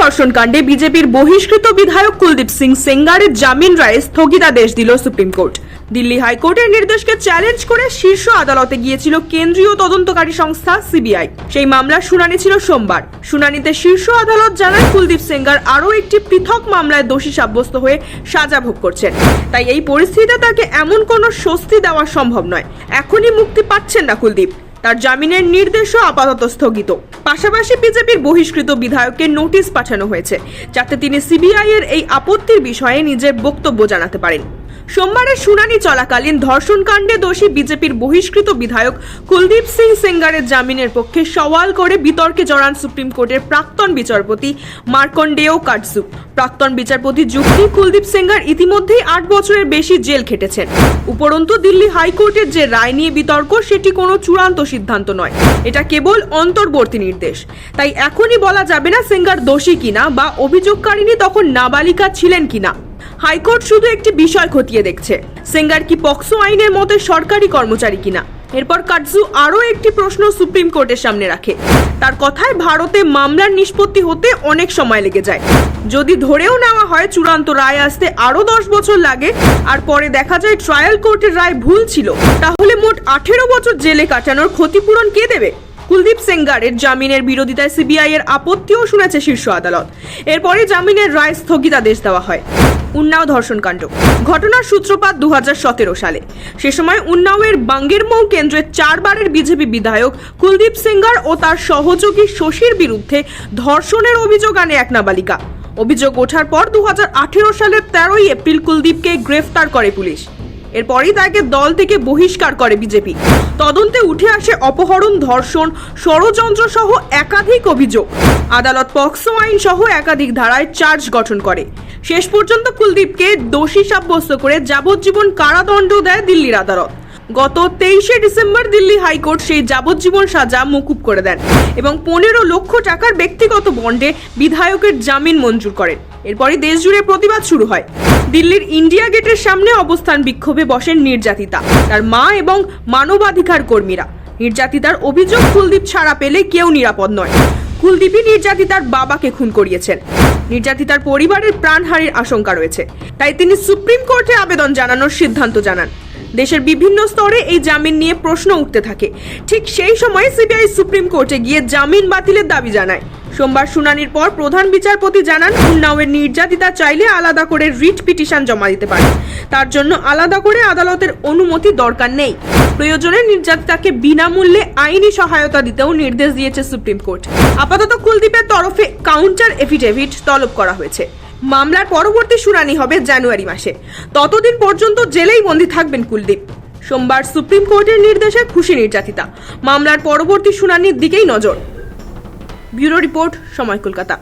ধর্ষণ কাণ্ডে বিজেপির বহিষ্কৃত বিধায়ক কুলদীপ সিং সেঙ্গারের জামিন রায়ে স্থগিতাদেশ দিল সুপ্রিম কোর্ট। দিল্লি হাইকোর্টের নির্দেশকে চ্যালেঞ্জ করে শীর্ষ আদালতে গিয়েছিল কেন্দ্রীয় তদন্তকারী সংস্থা সিবিআই। সেই মামলার শুনানি ছিল সোমবার। শুনানিতে শীর্ষ আদালত জানায় কুলদীপ সেঙ্গার আরও একটি পৃথক মামলায় দোষী সাব্যস্ত হয়ে সাজা ভোগ করছেন। তাই এই পরিস্থিতিতে তাকে এমন কোনো স্বস্তি দেওয়া সম্ভব নয়। এখনই মুক্তি পাচ্ছেন না কুলদীপ। তার জামিনের নির্দেশও আপাতত স্থগিত। পাশাপাশি বিজেপির বহিষ্কৃত বিধায়ককে নোটিশ পাঠানো হয়েছে, যাতে তিনি সিবিআই এর এই আপত্তির বিষয়ে নিজের বক্তব্য জানাতে পারেন। সোমবারের শুনানি চলাকালীন ধর্ষণ কাণ্ডে দোষী বিজেপির বহিষ্কৃত বিধায়ক কুলদীপ সিং সেঙ্গারের জামিনের পক্ষে সওয়াল করে বিতর্কে জড়ান সুপ্রিম কোর্টের প্রাক্তন বিচারপতি মার্কন্ডেয় কাটজু। প্রাক্তন বিচারপতি যুক্তি, কুলদীপ সেঙ্গার ইতিমধ্যেই 8 বছরের বেশি জেল খেটেছেন। উপরন্তু দিল্লি হাইকোর্টের যে রায় নিয়ে বিতর্ক, সেটি কোনো চূড়ান্ত সিদ্ধান্ত নয়, এটা কেবল অন্তর্বর্তী নির্দেশ। তাই এখনই বলা যাবে না সেঙ্গার দোষী কিনা বা অভিযোগকারিনী তখন নাবালিকা ছিলেন কিনা। হাইকোর্ট শুধু একটি বিষয় খতিয়ে দেখছে, সেঙ্গার কি পক্সো আইনের মতে সরকারি কর্মচারী কিনা। এরপর কাটজু আরও একটি প্রশ্ন সুপ্রিম কোর্টের সামনে রাখে। তার কথায়, ভারতে মামলার নিষ্পত্তি হতে অনেক সময় লেগে যায়। যদি ধরেও নেওয়া হয় চূড়ান্ত রায় আসতে আরও 10 বছর লাগে, আর পরে দেখা যায় ট্রায়াল কোর্টের রায় ভুল ছিল, তাহলে মোট 18 বছর জেলে কাটানোর ক্ষতিপূরণ কে দেবে? কুলদীপ সেঙ্গারের জামিনের বিরোধিতায় সিবিআই এর আপত্তিও শুনেছে শীর্ষ আদালত। এরপরে জামিনের রায় স্থগিতাদেশ দেওয়া হয়। উন্নাও ধর্ষণকাণ্ড ঘটনার সূত্রপাত 2017 সালে। সে সময় উন্নাওয়ের বাঙ্গেরমৌ কেন্দ্রের 4 বারের বিজেপি বিধায়ক কুলদীপ সেঙ্গার ও তার সহযোগী শশীর বিরুদ্ধে ধর্ষণের অভিযোগ আনে এক নাবালিকা। অভিযোগ ওঠার পর 2018 সালের 13 এপ্রিল কুলদীপকে গ্রেফতার করে পুলিশ। এরপরই তাকে দল থেকে বহিষ্কার করে বিজেপি। তদন্তে উঠে আসে অপহরণ, ধর্ষণ, ষড়যন্ত্র সহ একাধিক অভিযোগ। আদালত পক্সো আইন সহ একাধিক ধারায় চার্জ গঠন করে। শেষ পর্যন্ত কুলদীপকে দোষী সাব্যস্ত করে যাবজ্জীবন কারাদণ্ড দেয় দিল্লির আদালত। গত 23 ডিসেম্বর দিল্লি হাইকোর্ট সেই যাবজ্জীবন সাজা মকুব করে দেন এবং 15 লক্ষ টাকার ব্যক্তিগত বন্ডে বিধায়কের জামিন মঞ্জুর করেন। এরপরই দেশজুড়ে প্রতিবাদ শুরু হয়। দিল্লির ইন্ডিয়া গেটের সামনে অবস্থান বিক্ষোভে বসেন নির্যাতিতা, তার মা এবং মানবাধিকার কর্মীরা। নির্যাতিতার অভিযোগ, কুলদীপ ছাড়া পেলে কেউ নিরাপদ নয়। কুলদীপই নির্যাতিতার বাবাকে খুন করিয়েছেন। নির্যাতিতার পরিবারের প্রাণহানির আশঙ্কা রয়েছে, তাই তিনি সুপ্রিম কোর্টে আবেদন জানানোর সিদ্ধান্ত জানান। দেশের বিভিন্ন স্তরে এই জামিন নিয়ে প্রশ্ন উঠতে থাকে। ঠিক সেই সময় সিবিআই সুপ্রিম কোর্টে গিয়ে জামিন বাতিলের দাবি জানায়। সোমবার শুনানির পর প্রধান বিচারপতি জানান, উন্নাওয়ের নির্যাতিতা চাইলে আলাদা করে রিট পিটিশন জমা দিতে পারে। তার জন্য আলাদা করে আদালতের অনুমতি দরকার নেই। প্রয়োজনে নির্যাতিতাকে বিনামূল্যে আইনি সহায়তা দিতেও নির্দেশ দিয়েছে সুপ্রিম কোর্ট। আপাতত কুলদীপের তরফে কাউন্টার এফিডেভিট তলব করা হয়েছে। মামলার পরবর্তী শুনানি হবে জানুয়ারি মাসে। ততদিন পর্যন্ত জেলেই বন্দী থাকবেন কুলদীপ। সোমবার সুপ্রিম কোর্টের নির্দেশে খুশি নির্যাতিতা। মামলার পরবর্তী শুনানির দিকেই নজর। ব্যুরো রিপোর্ট, সময় কলকাতা।